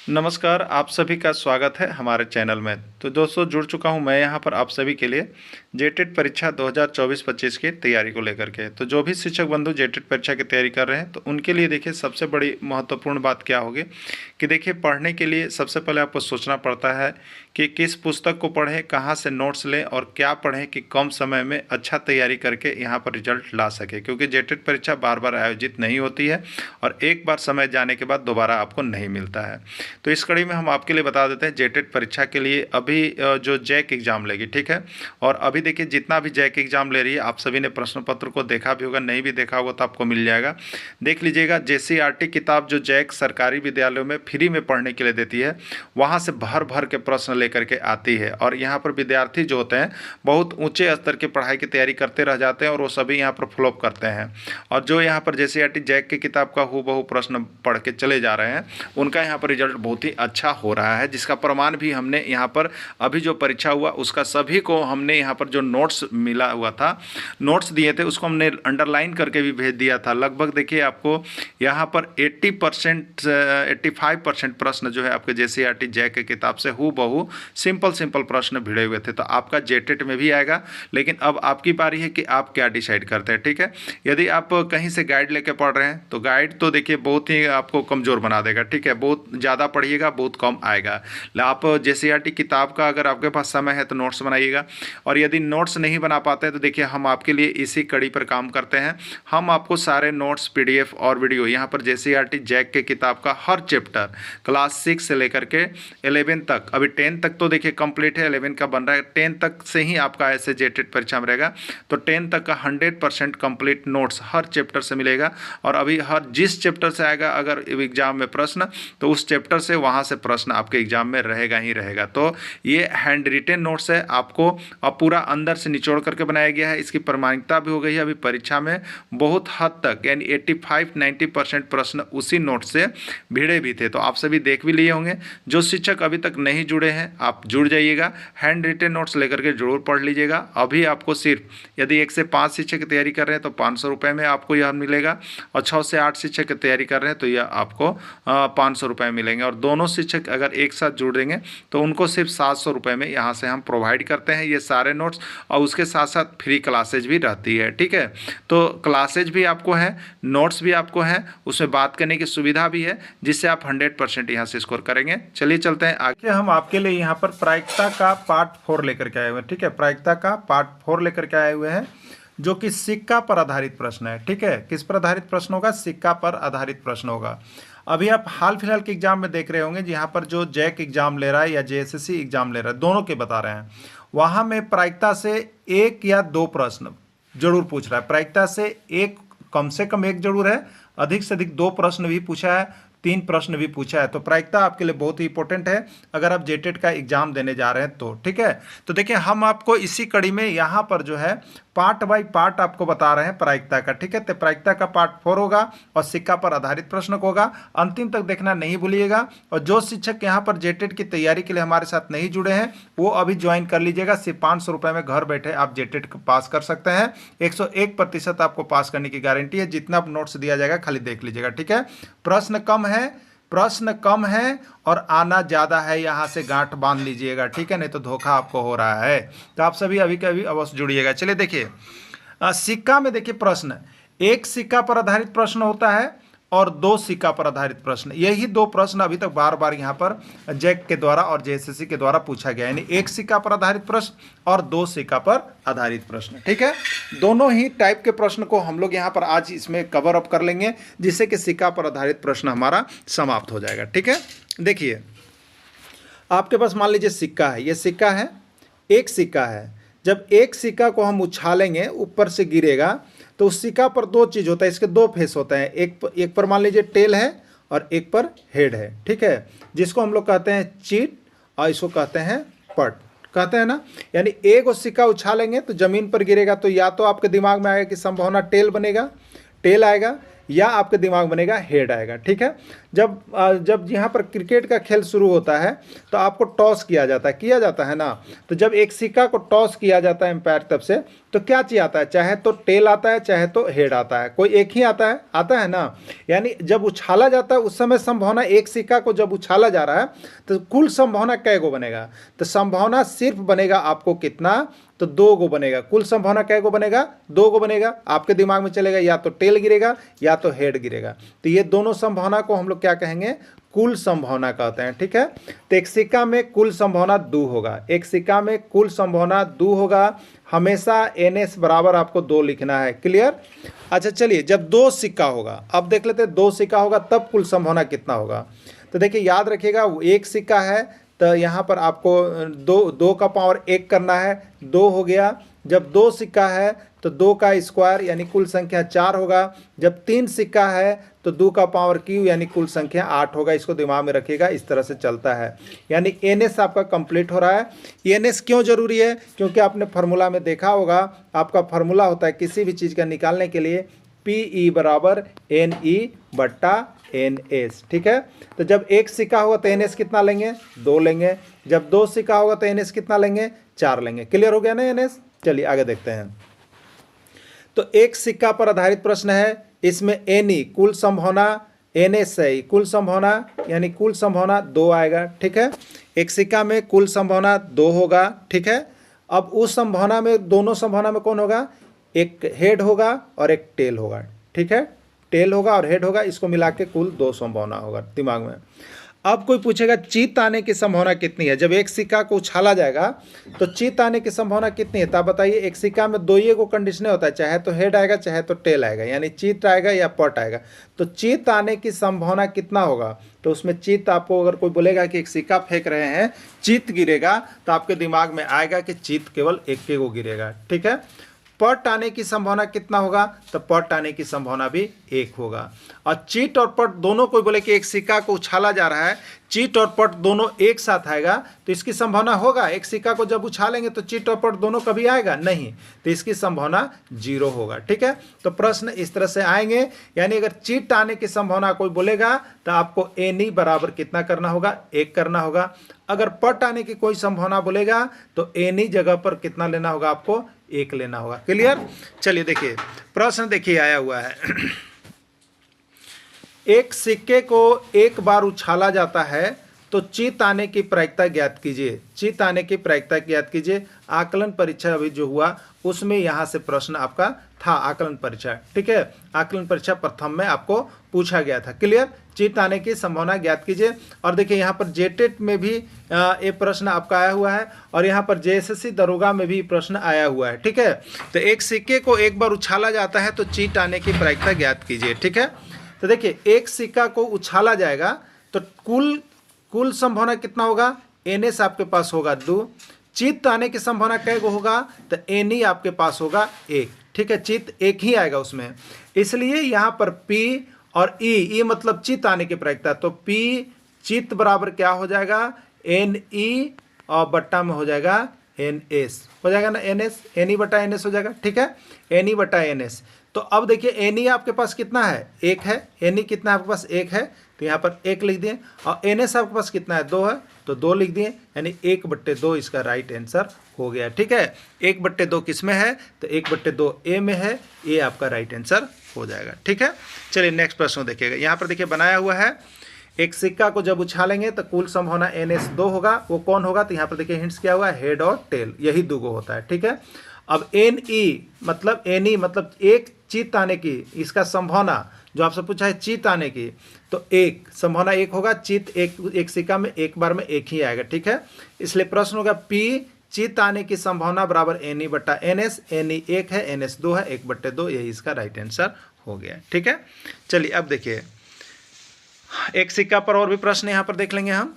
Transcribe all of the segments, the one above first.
नमस्कार, आप सभी का स्वागत है हमारे चैनल में। तो दोस्तों जुड़ चुका हूं मैं यहां पर आप सभी के लिए जेटेट परीक्षा 2024-25 की तैयारी को लेकर के। तो जो भी शिक्षक बंधु जेटेट परीक्षा की तैयारी कर रहे हैं तो उनके लिए देखिए सबसे बड़ी महत्वपूर्ण बात क्या होगी कि देखिए पढ़ने के लिए सबसे पहले आपको सोचना पड़ता है कि किस पुस्तक को पढ़ें, कहाँ से नोट्स लें और क्या पढ़ें कि कम समय में अच्छा तैयारी करके यहाँ पर रिजल्ट ला सके, क्योंकि जेटेट परीक्षा बार बार आयोजित नहीं होती है और एक बार समय जाने के बाद दोबारा आपको नहीं मिलता है। तो इस कड़ी में हम आपके लिए बता देते हैं जेटेट परीक्षा के लिए अभी जो जैक एग्ज़ाम लेगी, ठीक है। और अभी देखिए जितना भी जैक एग्ज़ाम ले रही है आप सभी ने प्रश्न पत्र को देखा भी होगा, नहीं भी देखा होगा तो आपको मिल जाएगा, देख लीजिएगा। JCERT किताब जो जैक सरकारी विद्यालयों में फ्री में पढ़ने के लिए देती है, वहाँ से भर भर के प्रश्न लेकर के आती है और यहाँ पर विद्यार्थी जो होते हैं बहुत ऊंचे स्तर की पढ़ाई की तैयारी करते रह जाते हैं और वो सभी यहाँ पर फ्लॉप करते हैं। और जो यहाँ पर JCERT जैक की किताब का हूबहू प्रश्न पढ़ के चले जा रहे हैं उनका यहाँ पर रिजल्ट बहुत ही अच्छा हो रहा है, जिसका प्रमाण भी हमने यहाँ पर अभी जो परीक्षा हुआ उसका सभी को हमने यहाँ पर जो नोट्स मिला हुआ था, नोट्स दिए थे उसको हमने अंडरलाइन करके भी भेज दिया था। लगभग देखिए आपको यहाँ पर 80% 85% प्रश्न जो है आपके JCERT जैक की किताब से हूबहू सिंपल प्रश्न भिड़े हुए थे। तो आपका जेटेट में भी आएगा, लेकिन अब आपकी बारी है कि आप क्या डिसाइड करते हैं, ठीक है। यदि आप कहीं से गाइड लेके पढ़ रहे हैं तो गाइड तो देखिए बहुत ही आपको कमज़ोर बना देगा, ठीक है। बहुत ज़्यादा पढ़िएगा बहुत कम आएगा। आप JCERT किताब का अगर आपके पास समय है तो नोट्स बनाइएगा, और यदि नोट्स नहीं बना पाते हैं तो देखिए हम आपके लिए इसी कड़ी पर काम करते हैं। हम आपको सारे नोट्स PDF और वीडियो यहाँ पर JCERT जैक के किताब का हर चैप्टर क्लास 6 से लेकर के 11 तक, अभी 10 तक तो देखिए कंप्लीट है, 11 का बन रहा है, 10 तक से ही आपका ऐसे जेटेट परीक्षा में रहेगा। तो 10 तक का 100% कंप्लीट नोट्स हर चैप्टर से मिलेगा। और अभी हर जिस चैप्टर से आएगा अगर एग्जाम में प्रश्न तो उस चैप्टर से वहाँ से प्रश्न आपके एग्जाम में रहेगा ही रहेगा। तो ये हैंड रिटेन नोट्स है, आपको अब पूरा अंदर से निचोड़ करके बनाया गया है। इसकी प्रामाणिकता भी हो गई है अभी परीक्षा में बहुत हद तक, यानी 85-90% प्रश्न उसी नोट से भिड़े भी थे। तो आप सभी देख भी लिए होंगे। जो शिक्षक अभी तक नहीं जुड़े हैं आप जुड़ जाइएगा, हैंड रिटेन नोट्स लेकर के जरूर पढ़ लीजिएगा। अभी आपको सिर्फ यदि 1 से 5 शिक्षक की तैयारी कर रहे हैं तो 500 रुपये में आपको यह मिलेगा, और 6 से 8 शिक्षक की तैयारी कर रहे हैं तो यह आपको 500 रुपये मिलेंगे। और दोनों शिक्षक अगर एक साथ जुड़ देंगे तो उनको सिर्फ 700 रुपये में यहाँ से हम प्रोवाइड करते हैं ये सारे नोट्स, और उसके साथ साथ फ्री क्लासेज भी रहती है, ठीक है। तो क्लासेज भी आपको है, नोट्स भी आपको है, उसमें बात करने की सुविधा भी है, जिससे आप 100% यहाँ से स्कोर करेंगे। चलिए चलते हैं आगे। हम आपके लिए यहाँ पर प्रायिकता का पार्ट 4 लेकर के आए हुए हैं, ठीक है। प्रायिकता का पार्ट 4 लेकर के आए हुए हैं जो कि सिक्का पर आधारित प्रश्न है, ठीक है। किस पर आधारित प्रश्न होगा? सिक्का पर आधारित प्रश्न होगा। अभी आप हाल फिलहाल के एग्जाम में देख रहे होंगे यहाँ पर जो जैक एग्जाम ले रहा है या JSSC एग्जाम ले रहा है, दोनों के बता रहे हैं, वहाँ में प्रायिकता से 1 या 2 प्रश्न जरूर पूछ रहा है। प्रायिकता से एक, कम से कम 1 जरूर है, अधिक से अधिक 2 प्रश्न भी पूछा है, 3 प्रश्न भी पूछा है। तो प्रायिकता आपके लिए बहुत ही इंपॉर्टेंट है अगर आप जेटेट का एग्जाम देने जा रहे हैं तो, ठीक है। तो देखिए हम आपको इसी कड़ी में यहाँ पर जो है पार्ट बाय पार्ट आपको बता रहे हैं प्रायिकता का, ठीक है। तो प्रायिकता का पार्ट 4 होगा और सिक्का पर आधारित प्रश्न होगा। अंतिम तक देखना नहीं भूलिएगा। और जो शिक्षक यहाँ पर जेटेट की तैयारी के लिए हमारे साथ नहीं जुड़े हैं वो अभी ज्वाइन कर लीजिएगा। सिर्फ 500 रुपये में घर बैठे आप जेटेट पास कर सकते हैं। 101% आपको पास करने की गारंटी है। जितना नोट्स दिया जाएगा खाली देख लीजिएगा, ठीक है। प्रश्न कम है और आना ज़्यादा है, यहाँ से गांठ बांध लीजिएगा, ठीक है, नहीं तो धोखा आपको हो रहा है। तो आप सभी अभी कभी अवश्य जुड़िएगा। चलिए देखिए सिक्का में देखिए प्रश्न, 1 सिक्का पर आधारित प्रश्न होता है और 2 सिक्का पर आधारित प्रश्न। यही 2 प्रश्न अभी तक बार बार यहाँ पर जैक के द्वारा और JSSC के द्वारा पूछा गया, यानी 1 सिक्का पर आधारित प्रश्न और 2 सिक्का पर आधारित प्रश्न, ठीक है। दोनों ही टाइप के प्रश्न को हम लोग यहाँ पर आज इसमें कवर अप कर लेंगे, जिससे कि सिक्का पर आधारित प्रश्न हमारा समाप्त हो जाएगा, ठीक है। देखिए आपके पास मान लीजिए सिक्का है, ये सिक्का है, 1 सिक्का है। जब 1 सिक्का को हम उछालेंगे ऊपर से गिरेगा तो उस सिक्का पर 2 चीज़ होता है, इसके 2 फेस होते हैं। एक पर मान लीजिए टेल है और एक पर हेड है, ठीक है, जिसको हम लोग कहते हैं चीट और इसको कहते हैं पट, कहते हैं ना। यानी एक सिक्का उछालेंगे तो ज़मीन पर गिरेगा तो या तो आपके दिमाग में आएगा कि संभावना टेल बनेगा, टेल आएगा, या आपके दिमाग बनेगा हेड आएगा, ठीक है। जब यहाँ पर क्रिकेट का खेल शुरू होता है तो आपको टॉस किया जाता है ना। तो जब एक सिक्का को टॉस किया जाता है एम्पायर तब से, तो क्या चीज़ आता है, चाहे तो टेल आता है चाहे तो हेड आता है, कोई एक ही आता है ना। यानी जब उछाला जाता है उस समय संभावना, एक सिक्का को जब उछाला जा रहा है तो कुल संभावना कै गो बनेगा, तो संभावना सिर्फ बनेगा आपको कितना, तो 2 गो बनेगा। कुल संभावना कै गो बनेगा, 2 गो बनेगा। आपके दिमाग में चलेगा या तो टेल गिरेगा या तो हेड गिरेगा, तो ये दोनों संभावना को हम लोग क्या कहेंगे, कुल संभावना कहते हैं। ठीक है, तो एक सिक्का में कुल संभावना 2 होगा, एक सिक्का में कुल संभावना 2 होगा। हमेशा NS बराबर आपको 2 लिखना है। क्लियर। अच्छा चलिए, जब 2 सिक्का होगा, अब देख लेते हैं 2 सिक्का होगा तब कुल संभावना कितना होगा। तो देखिए याद रखिएगा, एक सिक्का है तो यहाँ पर आपको 2 का पावर 1 करना है, 2 हो गया। जब 2 सिक्का है तो 2 का स्क्वायर यानी कुल संख्या 4 होगा। जब 3 सिक्का है तो 2 का पावर क्यू यानी कुल संख्या 8 होगा। इसको दिमाग में रखिएगा, इस तरह से चलता है। यानी NS आपका कंप्लीट हो रहा है। NS क्यों जरूरी है, क्योंकि आपने फार्मूला में देखा होगा, आपका फार्मूला होता है किसी भी चीज़ का निकालने के लिए PE बराबर NE बट्टा NS। ठीक है, तो जब एक सिक्का होगा तो NS कितना लेंगे, 2 लेंगे। जब 2 सिक्का होगा तो NS कितना लेंगे, 4 लेंगे। क्लियर हो गया ना NS। चलिए आगे देखते हैं। तो एक सिक्का पर आधारित प्रश्न है, इसमें NE कुल संभावना, NS है कुल संभावना, यानी कुल संभावना 2 आएगा। ठीक है, एक सिक्का में कुल संभावना 2 होगा। ठीक है, अब उस संभावना में, दोनों संभावना में कौन होगा, एक हेड होगा और एक टेल होगा। ठीक है, टेल होगा और हेड होगा, इसको मिला के कुल 2 संभावना होगा दिमाग में। अब कोई पूछेगा चित्त आने की संभावना कितनी है, जब एक सिक्का को उछाला जाएगा तो चित्त आने की संभावना कितनी है। तो आप बताइए, एक सिक्का में 2 ही को कंडीशन होता है, चाहे तो हेड आएगा चाहे तो टेल आएगा, यानी चित्त आएगा या पट आएगा। तो चित्त आने की संभावना कितना होगा, तो उसमें चित्त, आपको अगर कोई बोलेगा कि एक सिक्का फेंक रहे हैं चित्त गिरेगा, तो आपके दिमाग में आएगा कि चित्त केवल एक के को गिरेगा। ठीक है, पट आने की संभावना कितना होगा, तो पट आने की संभावना भी 1 होगा। और चिट और पट दोनों, कोई बोले कि एक सिक्का को उछाला जा रहा है, चिट और पट दोनों एक साथ आएगा, तो इसकी संभावना होगा, एक सिक्का को जब उछालेंगे तो चिट और पट दोनों कभी आएगा नहीं, तो इसकी संभावना 0 होगा। ठीक है, तो प्रश्न इस तरह से आएंगे। यानी अगर चिट आने की संभावना कोई बोलेगा तो आपको NE बराबर कितना करना होगा, 1 करना होगा। अगर पट आने की कोई संभावना बोलेगा तो NE जगह पर कितना लेना होगा, आपको 1 लेना होगा। क्लियर। चलिए देखिए प्रश्न, देखिए आया हुआ है एक सिक्के को एक बार उछाला जाता है तो चित्त आने की प्रायिकता ज्ञात कीजिए। चित्त आने की प्रायिकता ज्ञात कीजिए। आकलन परीक्षा अभी जो हुआ उसमें यहाँ से प्रश्न आपका था, आकलन परीक्षा। ठीक है, आकलन परीक्षा प्रथम में आपको पूछा गया था। क्लियर। चित्त आने की संभावना ज्ञात कीजिए। और देखिए यहाँ पर जेटेट में भी ये प्रश्न आपका आया हुआ है, और यहाँ पर JSSC दरोगा में भी प्रश्न आया हुआ है। ठीक है, तो एक सिक्के को एक बार उछाला जाता है तो चित्त आने की प्रायिकता ज्ञात कीजिए। ठीक है, तो देखिए एक सिक्का को उछाला जाएगा तो कुल संभावना कितना होगा, NS आपके पास होगा 2। चित्त आने की संभावना कै गो होगा, तो NE आपके पास होगा 1। ठीक है, चित्त एक ही आएगा उसमें, इसलिए यहाँ पर P और E मतलब चित्त आने की प्रायिकता, तो P चित्त बराबर क्या हो जाएगा, NE और बट्टा में हो जाएगा NS, हो जाएगा ना NS, NE बटा NS हो जाएगा। ठीक है, NE बटा NS। तो अब देखिए NE आपके पास कितना है, 1 है। NE कितना आपके पास, 1 है, तो यहाँ पर 1 लिख दिए। और NS आपके पास कितना है, 2 है, तो 2 लिख दिए, यानी 1/2 इसका राइट आंसर हो गया। ठीक है, 1/2 किस में है, तो 1/2 A में है, ये आपका राइट आंसर हो जाएगा। ठीक है, चलिए नेक्स्ट प्रश्न देखिएगा। यहाँ पर देखिए बनाया हुआ है, एक सिक्का को जब उछालेंगे तो कुल संभावना NS 2 होगा। वो कौन होगा, तो यहाँ पर देखिए हिंट्स क्या हुआ, हेड और टेल, यही 2 गो होता है। ठीक है, अब NE मतलब एक चित्त आने की, इसका संभावना जो आपसे पूछा है चित्त आने की, तो 1 संभावना 1 होगा। चित्त एक सिक्का में एक बार में 1 ही आएगा। ठीक है, इसलिए प्रश्न होगा P चित्त आने की संभावना बराबर NE बटा NS। NE 1 है, NS 2 है, 1/2, यही इसका राइट आंसर हो गया। ठीक है, चलिए अब देखिए एक सिक्का पर और भी प्रश्न यहाँ पर देख लेंगे हम।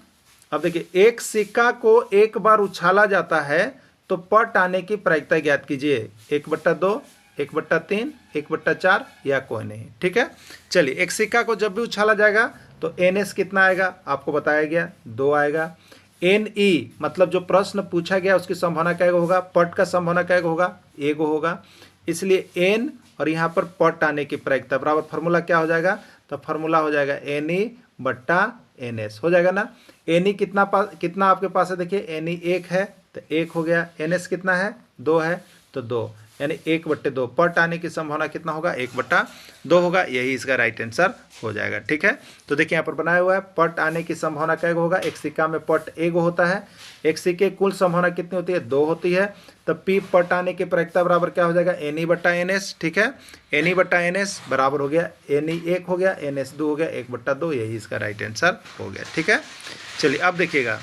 अब देखिए एक सिक्का को एक बार उछाला जाता है तो पट आने की प्रायिकता ज्ञात कीजिए। 1/2, 1/3, 1/4 या कोई नहीं। ठीक है, चलिए एक सिक्का को जब भी उछाला जाएगा तो NS कितना आएगा, आपको बताया गया 2 आएगा। NE मतलब जो प्रश्न पूछा गया उसकी संभावना क्या होगा, पट का संभावना क्या होगा, 1 होगा। इसलिए N और यहाँ पर पट आने की प्रायिकता बराबर फार्मूला क्या हो जाएगा, तो फार्मूला हो जाएगा NE बट्टा एन एस हो जाएगा ना। एन कितना आपके पास है, देखिए एन 1 है तो 1 हो गया, एन एस कितना है 2 है तो 2, यानी 1/2। पट आने की संभावना कितना होगा 1/2 होगा, यही इसका राइट आंसर हो जाएगा। ठीक है, तो देखिए यहाँ पर बनाया हुआ है पट आने की संभावना क्या होगा, एक सिक्का में पट एगो होता है, एक सिक्के कुल संभावना कितनी होती है 2 होती है, तब पी पट आने की प्रायिकता बराबर क्या हो जाएगा NE/NS। ठीक है, NE/NS बराबर हो गया NE 1 हो गया, NS 2 हो गया, 1/2, यही इसका राइट आंसर हो गया। ठीक है, चलिए अब देखिएगा,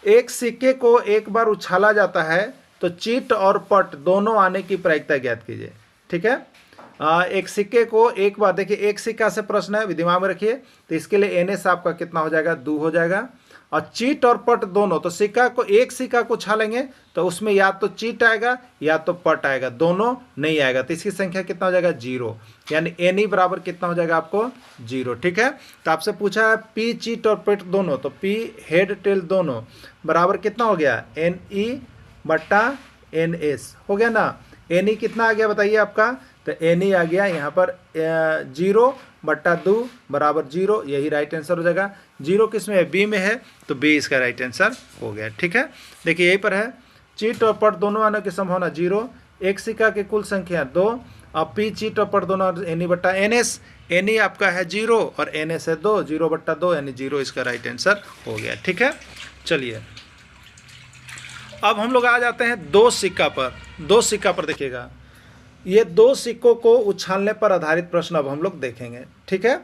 एक सिक्के को एक बार उछाला जाता है तो चिट और पट दोनों आने की प्रायिकता ज्ञात कीजिए। ठीक है, एक सिक्के को एक बार, देखिए एक सिक्का से प्रश्न है, दिमाग में रखिए, तो इसके लिए NS आपका कितना हो जाएगा 2 हो जाएगा, और चीट और पट दोनों, तो सिक्का को एक सिक्का को उछालेंगे तो उसमें या तो चीट आएगा या तो पट आएगा, दोनों नहीं आएगा, तो इसकी संख्या कितना हो जाएगा 0, यानी NE बराबर कितना हो जाएगा आपको 0। ठीक है, तो आपसे पूछा है पी चीट और पट दोनों, तो पी हेड टेल दोनों बराबर कितना हो गया NE/NS हो गया ना। NE कितना आ गया बताइए आपका, तो NE आ गया यहाँ पर 0/2 बराबर 0, यही राइट आंसर हो जाएगा। 0 किस में है, बी में है, तो बी इसका राइट आंसर हो गया। ठीक है, देखिए यहीं पर है, चीट और पट दोनों आने की संभावना 0, एक सिक्का की कुल संख्या 2, और पी चीट और पट दोनों NE/NS, NE आपका है 0 और NS है 2, 0/2 यानी 0 इसका राइट आंसर हो गया। ठीक है, चलिए अब हम लोग आ जाते हैं दो सिक्का पर देखिएगा, ये 2 सिक्कों को उछालने पर आधारित प्रश्न अब हम लोग देखेंगे। ठीक है,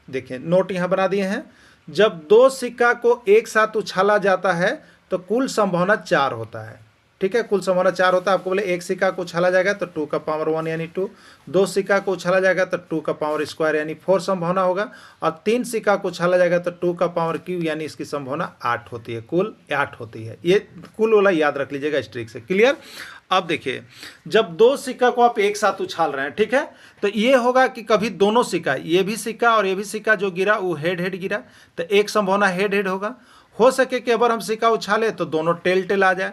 देखिए नोट यहाँ बना दिए हैं, जब 2 सिक्का को एक साथ उछाला जाता है तो कुल संभावना 4 होता है। ठीक है, कुल संभावना 4 होता है। आपको बोले एक सिक्का को उछाला जाएगा तो 2 का पावर 1 यानी 2, 2 सिक्का को उछाला जाएगा तो 2 का पावर स्क्वायर यानी 4 संभावना होगा, और 3 सिक्का को उछाला जाएगा तो 2 का पावर क्यू यानी इसकी संभावना 8 होती है, कुल 8 होती है। ये कुल वाला याद रख लीजिएगा इस ट्रिक से। क्लियर। अब देखिए, जब 2 सिक्का को आप एक साथ उछाल रहे हैं, ठीक है, तो ये होगा कि कभी दोनों सिक्का, ये भी सिक्का और ये भी सिक्का जो गिरा वो हेड हेड गिरा, तो एक संभावना हेड हेड होगा। हो सके कि अगर हम सिक्का उछाले तो दोनों टेल टेल आ जाए,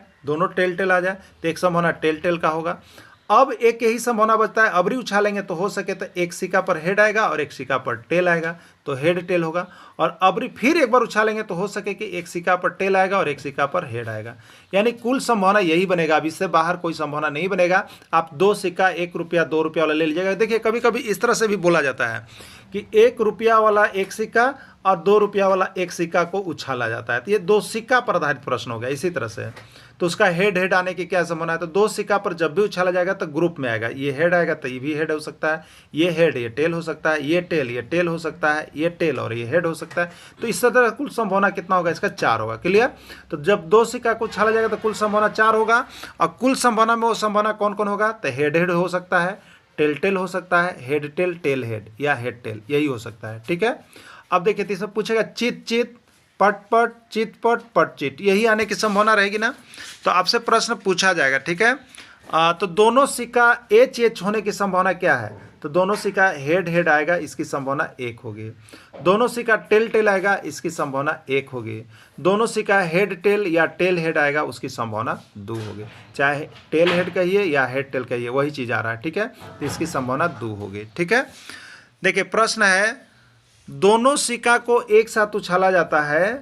तो एक संभावना टेल टेल का होगा। अब एक यही संभावना बचता है, अबरी उछालेंगे तो हो सके तो एक सिक्का पर हेड आएगा और एक सिक्का पर टेल आएगा, तो हेड टेल होगा, और अबरी फिर एक बार उछालेंगे तो हो सके कि एक सिक्का पर टेल आएगा और एक सिक्का पर हेड आएगा, यानी कुल संभावना यही बनेगा। अब इससे बाहर कोई संभावना नहीं बनेगा। आप 2 सिक्का 1 रुपया 2 रुपया वाला ले लीजिएगा। देखिए कभी कभी इस तरह से भी बोला जाता है कि 1 रुपया वाला एक सिक्का और 2 रुपया वाला एक सिक्का को उछाला जाता है, तो ये 2 सिक्का पर आधारित प्रश्न हो गया। इसी तरह से तो उसका हेड हेड आने की क्या संभावना है, तो 2 सिक्का पर जब भी उछाला जाएगा तो ग्रुप में आएगा, ये हेड आएगा तो ये भी हेड हो सकता है, ये हेड ये टेल हो सकता है, ये टेल हो सकता है, ये टेल और ये हेड हो सकता है। तो इस तरह कुल संभावना कितना होगा, इसका 4 होगा। क्लियर। तो जब 2 सिक्का को उछाला जाएगा तो कुल संभावना 4 होगा, और कुल संभावना में वो संभावना कौन कौन होगा, तो हेड हेड हो सकता है, टेल टेल हो सकता है, हेड टेल टेल हेड या हेड टेल, यही हो सकता है। ठीक है, अब देखिए तीसरा पूछेगा चित चित पट पट चित पट पट चिट, यही आने की संभावना रहेगी ना, तो आपसे प्रश्न पूछा जाएगा। ठीक है, तो दोनों सिक्का एच एच होने की संभावना क्या है, तो दोनों सिक्का हेड हेड आएगा, इसकी संभावना 1 होगी। दोनों सिक्का टेल टेल आएगा, इसकी संभावना 1 होगी। दोनों सिक्का हेड टेल या टेल हेड आएगा, उसकी संभावना 2 होगी। चाहे टेल हेड कहिए या हेड टेल कहिए, वही चीज़ आ रहा है। ठीक है, तो इसकी संभावना 2 होगी। ठीक है, देखिए प्रश्न है, दोनों सिक्का को एक साथ उछाला जाता है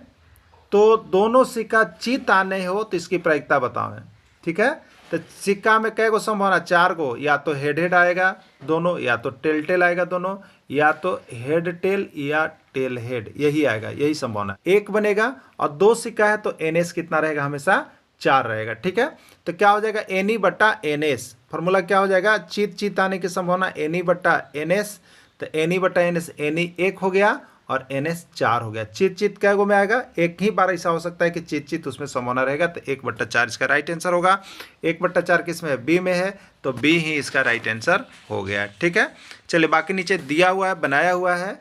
तो दोनों सिक्का चित आने हो तो इसकी प्रायिकता बताओ। ठीक है, तो सिक्का में कै गो संभावना, 4 गो, या तो हेड हेड आएगा दोनों, या तो टेल टेल आएगा दोनों, या तो हेड टेल या टेल हेड, यही आएगा, यही संभावना 1 बनेगा। और 2 सिक्का है तो NS कितना रहेगा, हमेशा 4 रहेगा। ठीक है, तो क्या हो जाएगा NE/NS, फॉर्मूला क्या हो जाएगा, चित चित आने की संभावना NE/NS, तो NE/NS NE 1 हो गया और NS 4 हो गया। चित चित क्या गो में आएगा, एक ही बार ऐसा हो सकता है कि चित चित उसमें संभावना रहेगा, तो 1/4 इसका राइट आंसर होगा। 1/4 किस में है, बी में है, तो बी ही इसका राइट आंसर हो गया। ठीक है, चलिए बाकी नीचे दिया हुआ है, बनाया हुआ है,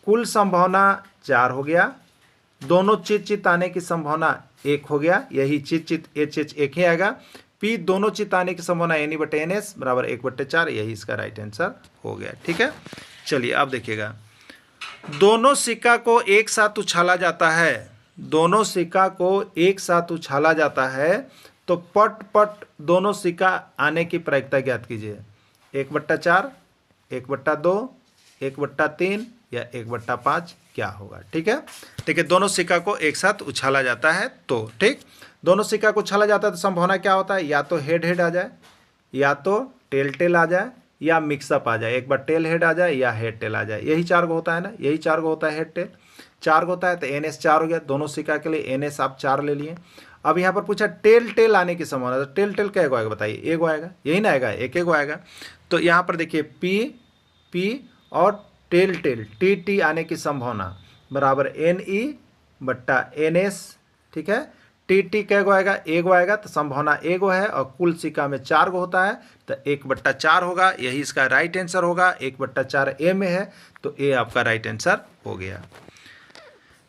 कुल संभावना 4 हो गया, दोनों चित चित आने की संभावना 1 हो गया, यही चित चित एच एच 1 ही आएगा। पी दोनों चित आने की संभावना NE/NS बराबर 1/4, यही इसका राइट आंसर हो गया। ठीक है, चलिए अब देखिएगा, दोनों सिक्का को एक साथ उछाला जाता है, दोनों सिक्का को एक साथ उछाला जाता है तो पट पट दोनों सिक्का आने की प्रायिकता ज्ञात कीजिए। 1/4, 1/2, 1/3 या 1/5 क्या होगा। ठीक है, देखिए दोनों सिक्का को एक साथ उछाला जाता है तो ठीक, दोनों सिक्का को उछाला जाता है तो संभावना क्या होता है, या तो हेड हेड आ जाए, या तो टेल टेल आ जाए, या मिक्सअप आ जाए। एक बार टेल हेड आ जाए या हेड टेल आ जाए, यही 4 गो होता है ना, यही 4 गो होता है हेड टेल, 4 गो होता है। तो NS 4 हो गया, दोनों सिक्का के लिए NS आप 4 ले लिए। अब यहाँ पर पूछा टेल टेल आने की संभावना, तो टेल टेल क्या आएगा बताइए, एगो आएगा, यही ना आएगा, एक एगो आएगा। तो यहाँ पर देखिए P और टेल टेल TT आने की संभावना बराबर NE/NS। ठीक है, TT कैगो आएगा, एगो आएगा, तो संभावना एगो है और कुल सिक्का में 4 गो होता है तो 1/4 होगा, यही इसका राइट आंसर होगा। 1/4 ए में है तो ए आपका राइट आंसर हो गया।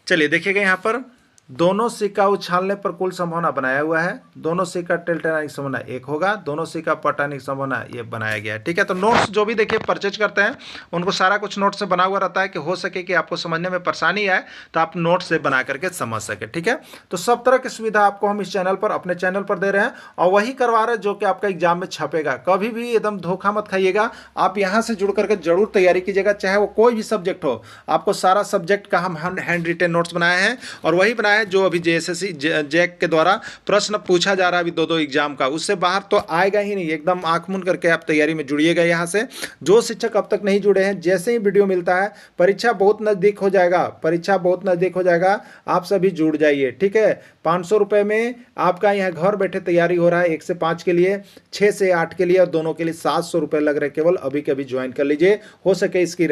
चलिए देखिएगा यहाँ पर दोनों सिक्का उछालने पर कुल संभावना बनाया हुआ है, दोनों सिक्का टिल्ट आने की संभावना 1 होगा, दोनों सिक्का पलटाने की संभावना ये बनाया गया है। ठीक है, तो नोट्स जो भी देखिए परचेज करते हैं उनको सारा कुछ नोट से बना हुआ रहता है कि हो सके कि आपको समझने में परेशानी आए तो आप नोट से बना करके समझ सके। ठीक है, तो सब तरह की सुविधा आपको हम इस चैनल पर, अपने चैनल पर दे रहे हैं और वही करवा रहे हैं जो कि आपका एग्जाम में छपेगा। कभी भी एकदम धोखा मत खाइएगा, आप यहाँ से जुड़ करके जरूर तैयारी कीजिएगा, चाहे वो कोई भी सब्जेक्ट हो। आपको सारा सब्जेक्ट का हम हैंड रिटेन नोट्स बनाए हैं और वही बनाए हैं जो अभी JSSC जैक के द्वारा प्रश्न पूछा जा रहा है अभी 2 एग्जाम का, उससे बाहर तो आएगा ही नहीं। एकदम आंख मूंद करके आप तैयारी में जुड़िएगा। यहाँ से जो शिक्षक अब तक नहीं जुड़े हैं, जैसे ही वीडियो मिलता है, परीक्षा बहुत नज़दीक हो जाएगा, परीक्षा बहुत नज़दीक हो जाएगा, आप सभी जुड़ जाइए। ठीक है, 500 रुपये में आपका यहाँ घर बैठे तैयारी हो रहा है, 1 से 5 के लिए, 6 से 8 के लिए और दोनों के लिए 700 रुपये लग रहे केवल। अभी के अभी ज्वाइन कर लीजिए, हो सके इसकी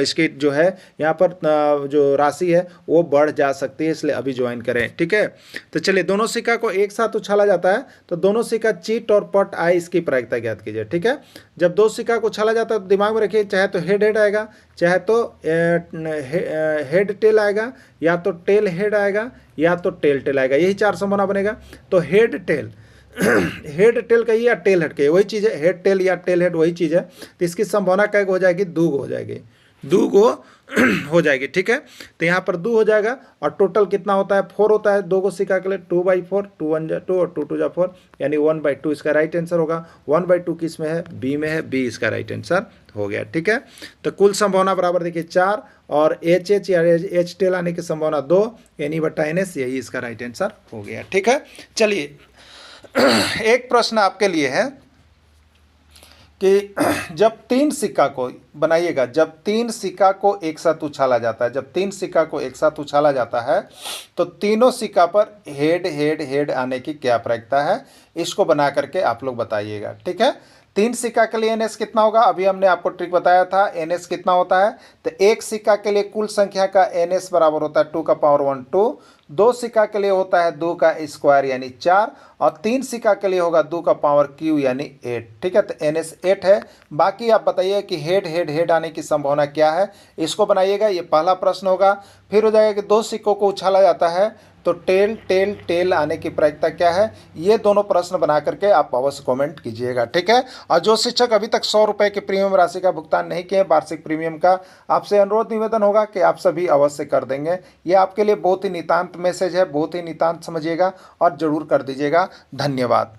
इसकी जो है यहाँ पर जो राशि है वो बढ़ जा सकती है, इसलिए अभी ज्वाइन करें। ठीक है, तो चलिए दोनों सिक्का को एक साथ उछाला जाता है तो दोनों सिक्का चीट और पट आए, इसकी प्रायिकता ज्ञात कीजिए। ठीक है, जब 2 सिक्का को उछाला जाता है तो दिमाग में रखिए, चाहे तो हेड हेड आएगा, चाहे तो हेड टेल आएगा, या तो टेल हेड आएगा, या तो टेल टेल आएगा, यही 4 संभावना बनेगा। तो हेड टेल हेड टेल कहिए या टेल हेड कहिए, वही चीज़ है, हेड टेल या टेल हेड वही चीज़ है। तो इसकी संभावना क्या हो जाएगी, 2 हो जाएगी, 2 हो जाएगी। ठीक है, तो यहाँ पर 2 हो जाएगा और टोटल कितना होता है, 4 होता है 2 को सिक्का के लिए, 2/4, 2 1 जा 2 और 2 2 जा 4, यानी 1/2 इसका राइट आंसर होगा। 1/2 किस में है, बी में है, बी इसका राइट आंसर हो गया। ठीक है, तो कुल संभावना बराबर देखिए 4 और HH या H टेल आने की संभावना 2, NE/NS, यही इसका राइट आंसर हो गया। ठीक है, चलिए एक प्रश्न आपके लिए है कि जब 3 सिक्का को बनाइएगा, जब 3 सिक्का को एक साथ उछाला जाता है, जब 3 सिक्का को एक साथ उछाला जाता है तो तीनों सिक्का पर हेड हेड हेड आने की क्या प्रायिकता है, इसको बना करके आप लोग बताइएगा। ठीक है, 3 सिक्का के लिए NS कितना होगा, अभी हमने आपको ट्रिक बताया था। NS कितना होता है, तो एक सिक्का के लिए कुल संख्या का NS बराबर होता है 2 का पावर 1 2, 2 सिक्का के लिए होता है 2 का स्क्वायर यानी 4, और 3 सिक्का के लिए होगा 2 का पावर क्यू यानी 8। ठीक है, तो NS 8 है। बाकी आप बताइए कि हेड हेड हेड आने की संभावना क्या है, इसको बनाइएगा, ये पहला प्रश्न होगा। फिर हो जाएगा कि 2 सिक्कों को उछाला जाता है तो टेल टेल टेल आने की प्रायिकता क्या है, ये दोनों प्रश्न बना करके आप अवश्य कमेंट कीजिएगा। ठीक है, और जो शिक्षक अभी तक 100 रुपये की प्रीमियम राशि का भुगतान नहीं किए वार्षिक प्रीमियम का, आपसे अनुरोध निवेदन होगा कि आप सभी अवश्य कर देंगे। ये आपके लिए बहुत ही नितांत मैसेज है, बहुत ही नितांत समझिएगा और जरूर कर दीजिएगा। धन्यवाद।